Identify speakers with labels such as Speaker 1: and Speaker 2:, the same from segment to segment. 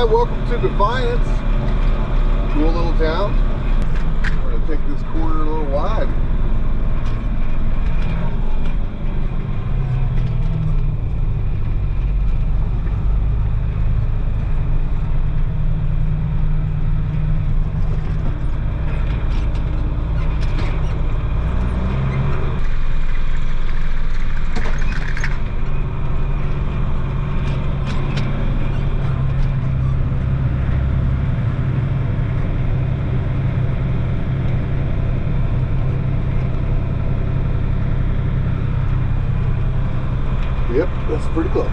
Speaker 1: welcome to Defiance. Cool little town. We're gonna take this corner a little wide. Yep, that's pretty close.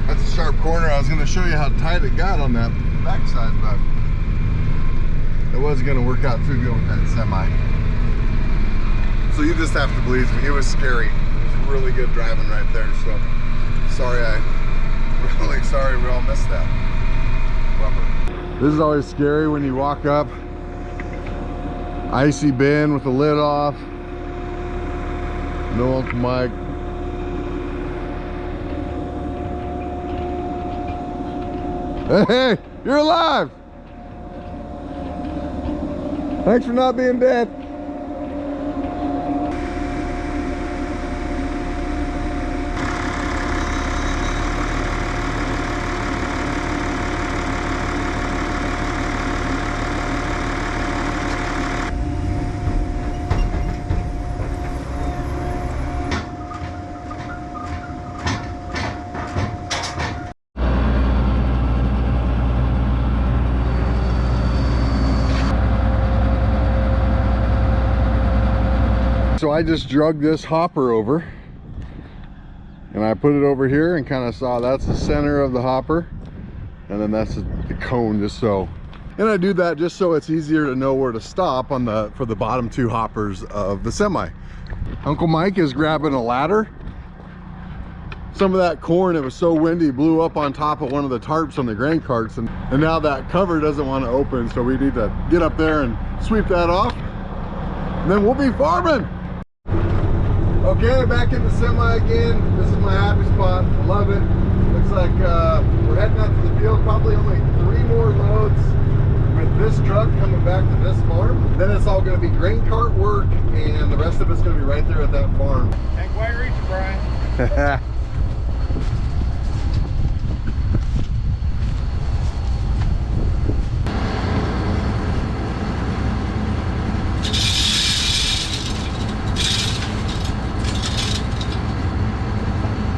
Speaker 1: That's a sharp corner. I was going to show you how tight it got on that backside, but it wasn't going to work out too good with that semi. So you just have to believe me, it was scary. It was really good driving right there, so really sorry we all missed that. This is always scary when you walk up, icy bin with the lid off, no Uncle Mike. Hey, you're alive! Thanks for not being dead. So I just drug this hopper over and I put it over here and kind of saw that's the center of the hopper and then that's the cone, just so. And I do that just so it's easier to know where to stop for the bottom two hoppers of the semi. Uncle Mike is grabbing a ladder. Some of that corn, it was so windy, blew up on top of one of the tarps on the grain carts, and now that cover doesn't want to open, so we need to get up there and sweep that off, and then we'll be farming. Okay, back in the semi again. This is my happy spot. I love it. Looks like we're heading out to the field. Probably only 3 more loads with this truck coming back to this farm. Then it's all going to be grain cart work, and the rest of it's going to be right there at that farm.
Speaker 2: Can't quite reach it, Brian.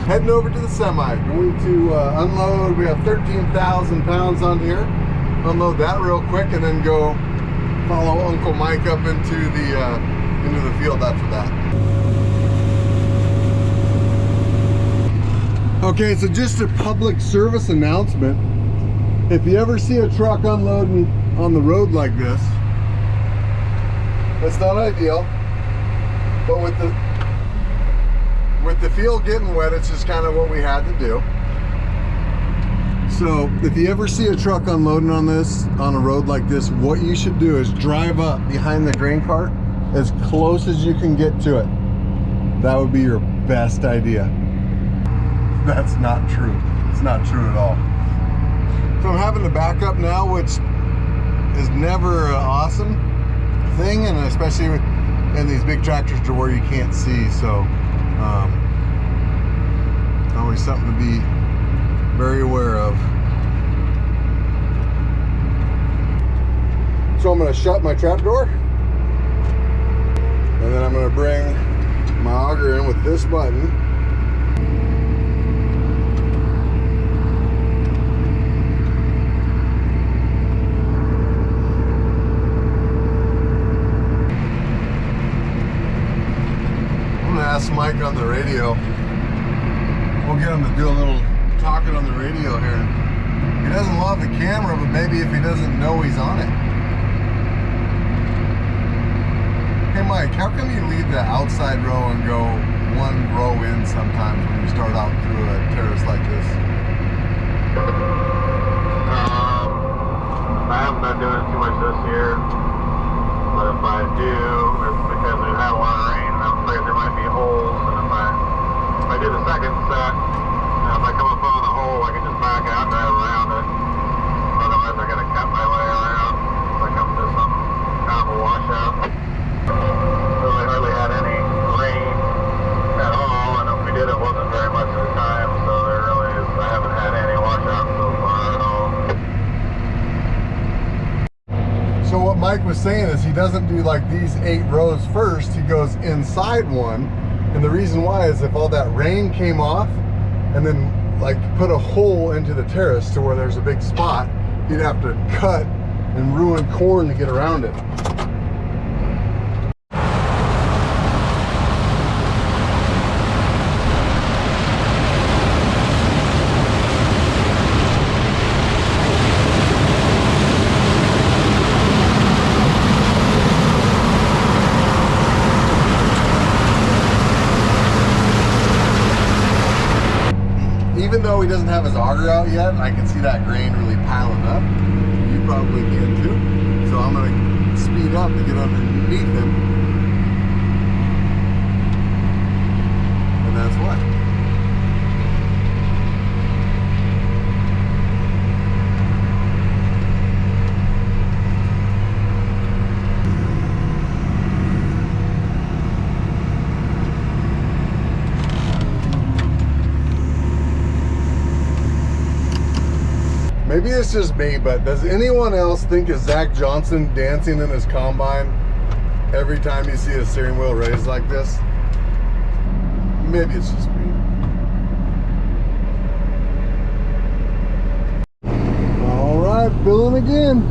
Speaker 1: Heading over to the semi, going to unload. We have 13,000 pounds on here. Unload that real quick and then go follow Uncle Mike up into the field after that. Okay, so just a public service announcement. If you ever see a truck unloading on the road like this, that's not ideal, but with the field getting wet, it's just kind of what we had to do. So if you ever see a truck unloading on a road like this, what you should do is drive up behind the grain cart as close as you can get to it. That would be your best idea. That's not true. It's not true at all. So I'm having to back up now, which is never an awesome thing, and especially in these big tractors to where you can't see. So always something to be very aware of. So I'm going to shut my trap door, and then I'm going to bring my auger in with this button. I'm going to ask Mike on the radio. We'll get him to do a little talking on the radio here. He doesn't love the camera, but maybe if he doesn't know he's on it. Hey Mike, how come you leave the outside row and go one row in sometimes when you start out through a terrace like this?
Speaker 3: I haven't been doing it too much this year. But if I do, it's because we've had a lot of rain, and I'm afraid there might be holes. And if I do the second set, if I come up on the hole, I can just back out, drive around it. Otherwise, I got to cut my way around if I come to some kind of a washout. Really hardly had any rain at all, and if we did, it wasn't very much of the time. So there really is, I haven't had any washouts so far at all.
Speaker 1: So what Mike was saying is he doesn't do like these 8 rows first, he goes inside one. And the reason why is if all that rain came off and then like put a hole into the terrace to where there's a big spot, he'd have to cut and ruin corn to get around it. Even though he doesn't have his auger out yet, I can see that grain really piling up. You probably can too. So I'm gonna speed up to get underneath him. And that's what. Maybe it's just me, but does anyone else think of Zach Johnson dancing in his combine every time you see a steering wheel raised like this? Maybe it's just me. All right, filling again.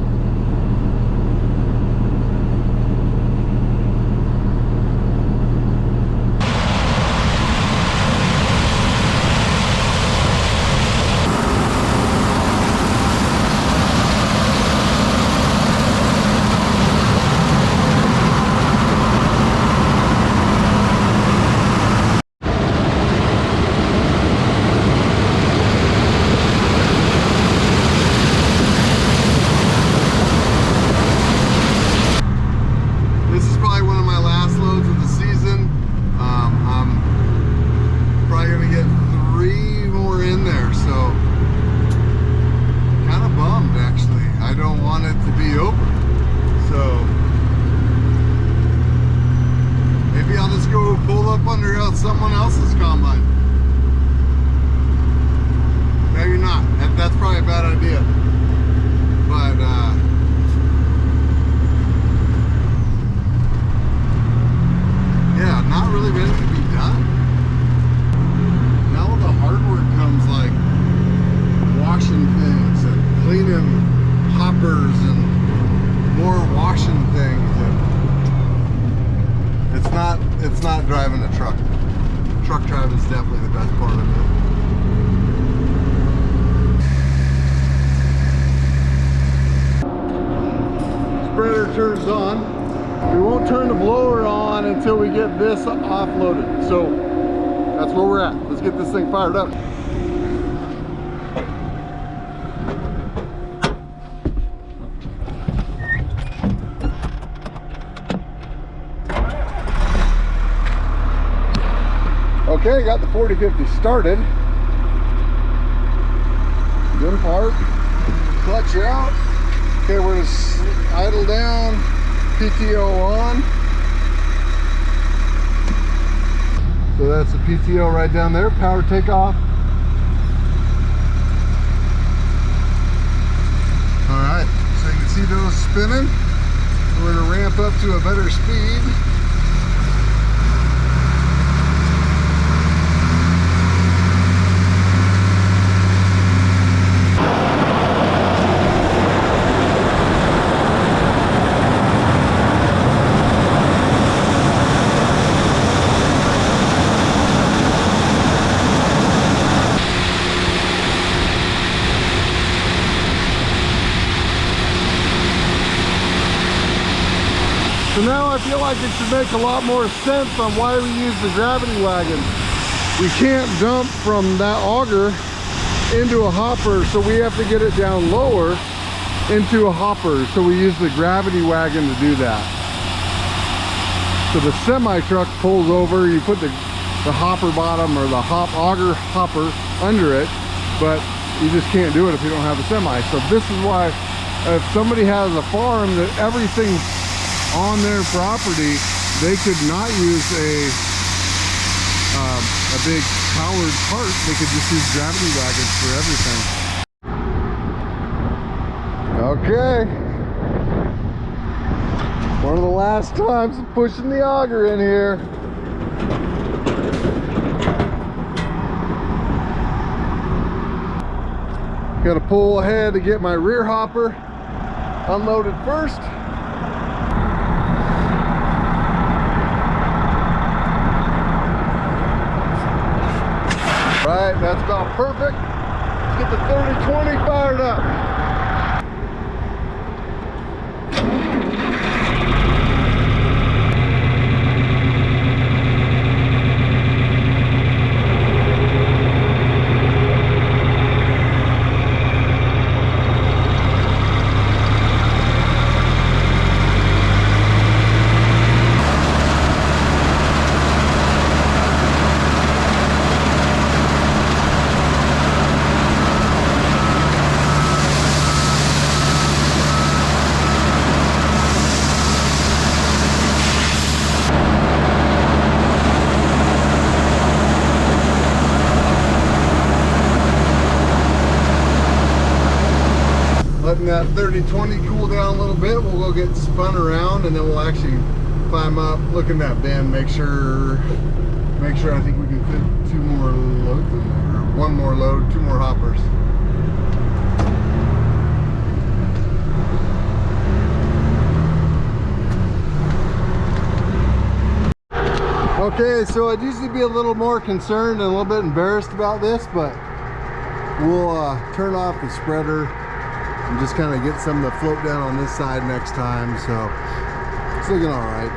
Speaker 1: Someone else's combine. Maybe not. That's probably a bad idea. But yeah, not really ready to be done. Now all the hard work comes like washing things and cleaning hoppers and more washing things. And it's not driving a truck. Truck driving is definitely the best part of it. Spreader turns on. We won't turn the blower on until we get this offloaded. So that's where we're at. Let's get this thing fired up. Okay, got the 4050 started. Gun park, clutch out. Okay, we're just idle down, PTO on. So that's the PTO right down there, power takeoff. All right, so you can see those spinning. We're gonna ramp up to a better speed. So now I feel like it should make a lot more sense on why we use the gravity wagon. We can't dump from that auger into a hopper, so we have to get it down lower into a hopper. So we use the gravity wagon to do that. So the semi truck pulls over, you put the hopper bottom or the auger hopper under it, but you just can't do it if you don't have a semi. So this is why if somebody has a farm that everything's on their property, they could not use a big powered cart. They could just use gravity wagons for everything. Okay. One of the last times of pushing the auger in here. Got to pull ahead to get my rear hopper unloaded first. Right, that's about perfect. Let's get the 30-20 fired up. Letting that 30-20 cool down a little bit, we'll go get spun around and then we'll actually climb up, look in that bin, make sure I think we can fit 2 more loads in there, or 1 more load, 2 more hoppers. Okay, so I'd usually be a little more concerned and a little bit embarrassed about this, but we'll turn off the spreader and just kind of get some to float down on this side next time. So it's looking all right.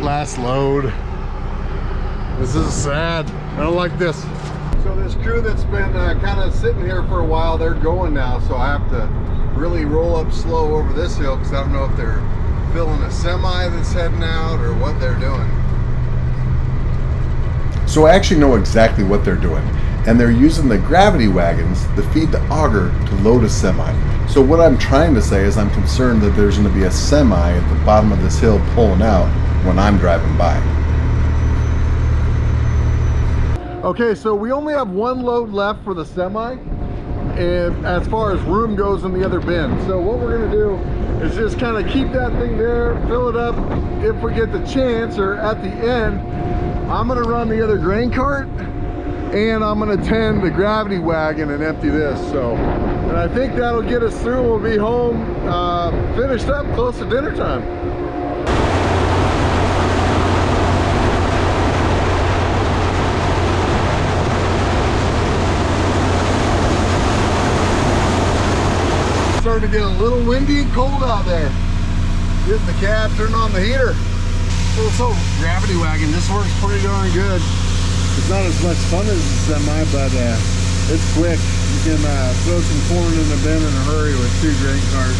Speaker 1: Last load. This is sad. I don't like this. So this crew that's been kind of sitting here for a while, they're going now. So I have to really roll up slow over this hill because I don't know if they're filling a semi that's heading out or what they're doing.
Speaker 4: So I actually know exactly what they're doing, and they're using the gravity wagons to feed the auger to load a semi. So what I'm trying to say is I'm concerned that there's going to be a semi at the bottom of this hill pulling out when I'm driving by.
Speaker 1: Okay, so we only have 1 load left for the semi, and as far as room goes in the other bin. So what we're going to do is just kind of keep that thing there, fill it up if we get the chance, or at the end I'm gonna run the other grain cart and I'm gonna tend the gravity wagon and empty this. So, and I think that'll get us through. We'll be home finished up close to dinner time. Starting to get a little windy and cold out there. Getting the cab, turn on the heater. So this whole gravity wagon, this works pretty darn good. It's not as much fun as the semi, but it's quick. You can throw some corn in the bin in a hurry with 2 grain carts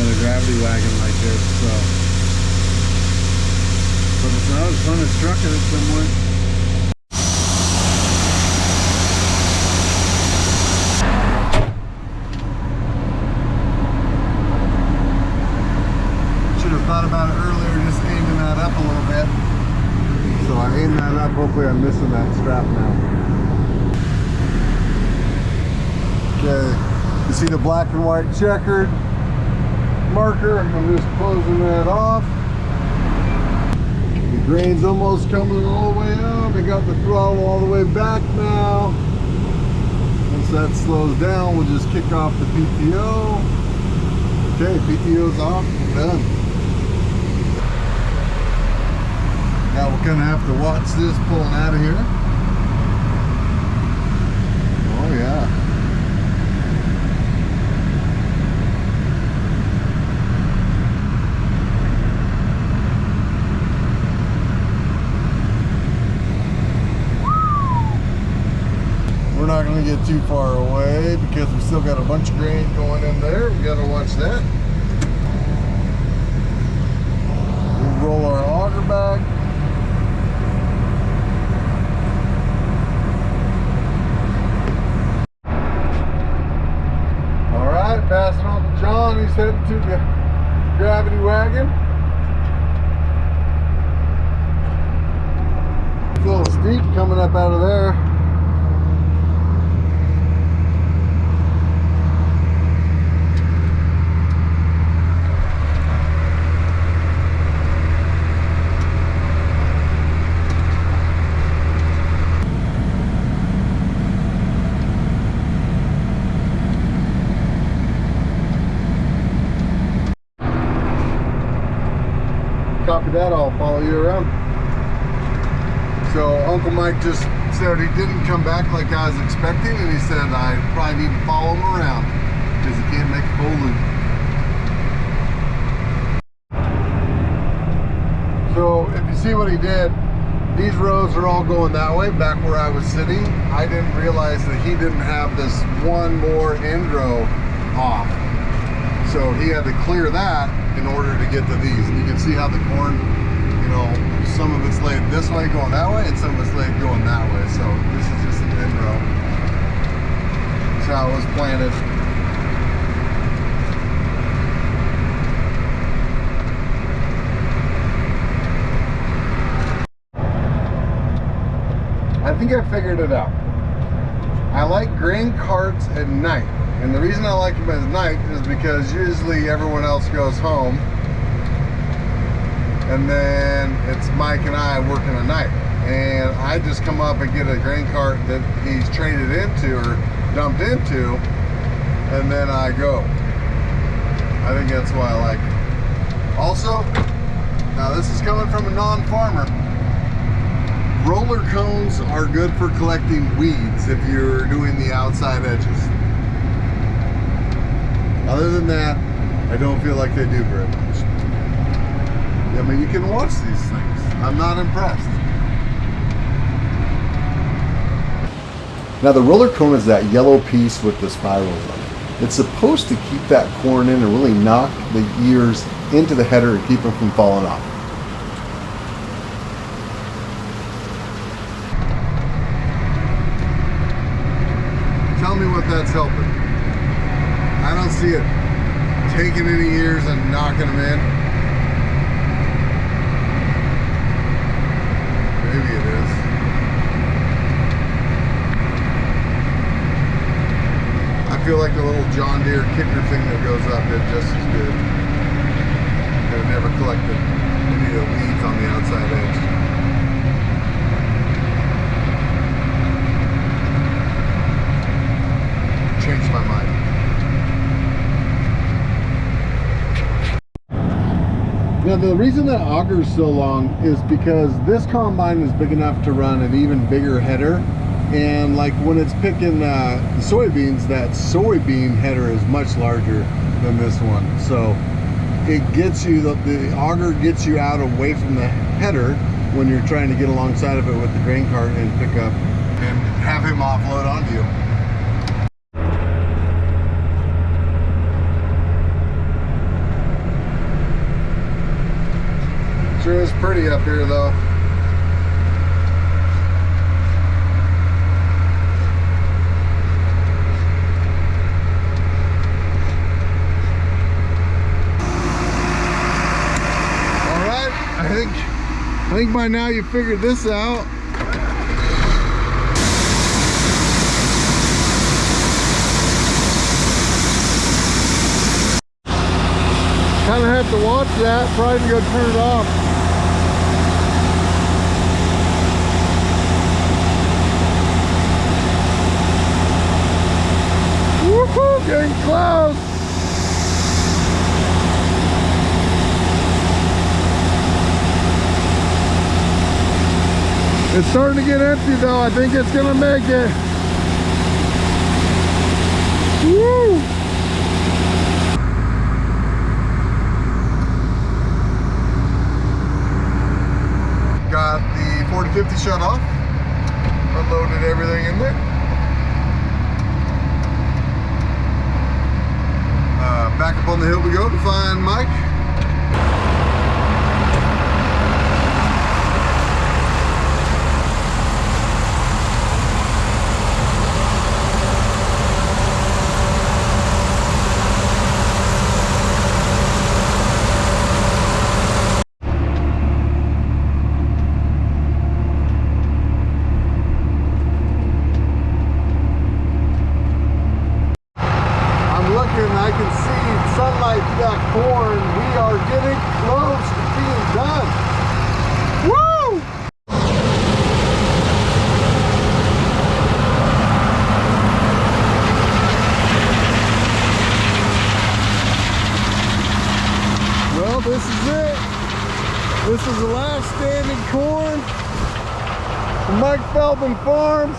Speaker 1: and a gravity wagon like this. So, but it's not as fun as trucking it somewhere. Thought about it earlier, just aiming that up a little bit. So I aim that up, hopefully I'm missing that strap now. Okay, you see the black and white checkered marker. I'm just closing that off. The grain's almost coming all the way up. I got the throttle all the way back now. Once that slows down, we'll just kick off the PTO. Okay, PTO's off, done. Now we're gonna have to watch this pulling out of here. Oh yeah. We're not gonna want to get too far away because we still got a bunch of grain going in there. We got to watch that. We'll roll our auger back. All right, passing on to John. He's heading to the gravity wagon. It's a little steep coming up out of there. Copy that, I'll follow you around. So Uncle Mike just said he didn't come back like I was expecting, and he said I probably need to follow him around because he can't make a full loop. So if you see what he did, these rows are all going that way, back where I was sitting. I didn't realize that he didn't have this one more end row off. So he had to clear that in order to get to these. And you can see how the corn, you know, some of it's laid this way going that way and some of it's laid going that way. So this is just an end row. That's how it was planted. I think I figured it out. I like grain carts at night. And the reason I like them at night is because usually everyone else goes home and then it's Mike and I working at night. And I just come up and get a grain cart that he's traded into or dumped into, and then I go. I think that's why I like it. Also, now this is coming from a non-farmer. Roller cones are good for collecting weeds if you're doing the outside edges. Other than that, I don't feel like they do very much. I mean, you can watch these things. I'm not impressed.
Speaker 4: Now the roller cone is that yellow piece with the spiral on it. It's supposed to keep that corn in and really knock the ears into the header and keep them from falling off.
Speaker 1: Tell me what that's helping. I don't see it taking any ears and knocking them in. Maybe it is. I feel like the little John Deere kicker thing that goes up did just as good. It never collected any of the weeds on the outside edge. Changed my mind. Now the reason that auger is so long is because this combine is big enough to run an even bigger header, and like when it's picking soybeans, that soybean header is much larger than this one. So it gets you, the auger gets you out away from the header when you're trying to get alongside of it with the grain cart and pick up and have him offload onto you. Sure is pretty up here though. All right, I think by now you figured this out. Kind of have to watch that, probably go turn it off. Woohoo, getting close. It's starting to get empty though. I think it's gonna make it. Woo! Got the 4050 shut off. Unloaded everything in there. back up on the hill we go to find Mike. I can see sunlight to that corn. We are getting close to being done. Woo! Well, this is it. This is the last standing corn from Mike Feldman Farms.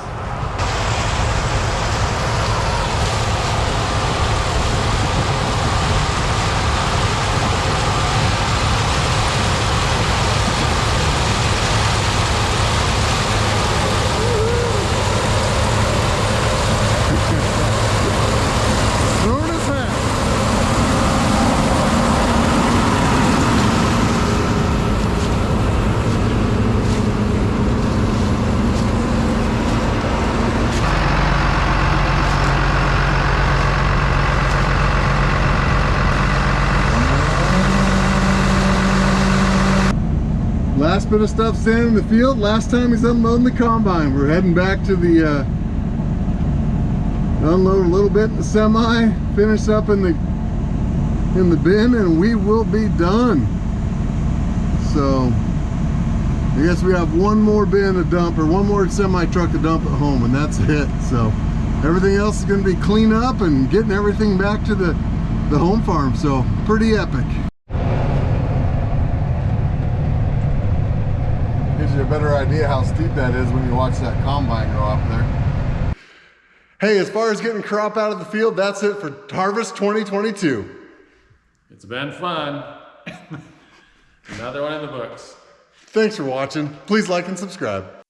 Speaker 1: Last bit of stuff standing in the field. Last time he's unloading the combine. We're heading back to the unload a little bit in the semi, finish up in the bin, and we will be done. So I guess we have one more bin to dump, or one more semi truck to dump at home, and that's it. So everything else is going to be clean up and getting everything back to the home farm. So pretty epic. Gives you a better idea how steep that is when you watch that combine go up there. Hey, as far as getting crop out of the field, that's it for Harvest 2022.
Speaker 2: It's been fun. Another one in the books.
Speaker 1: Thanks for watching. Please like and subscribe.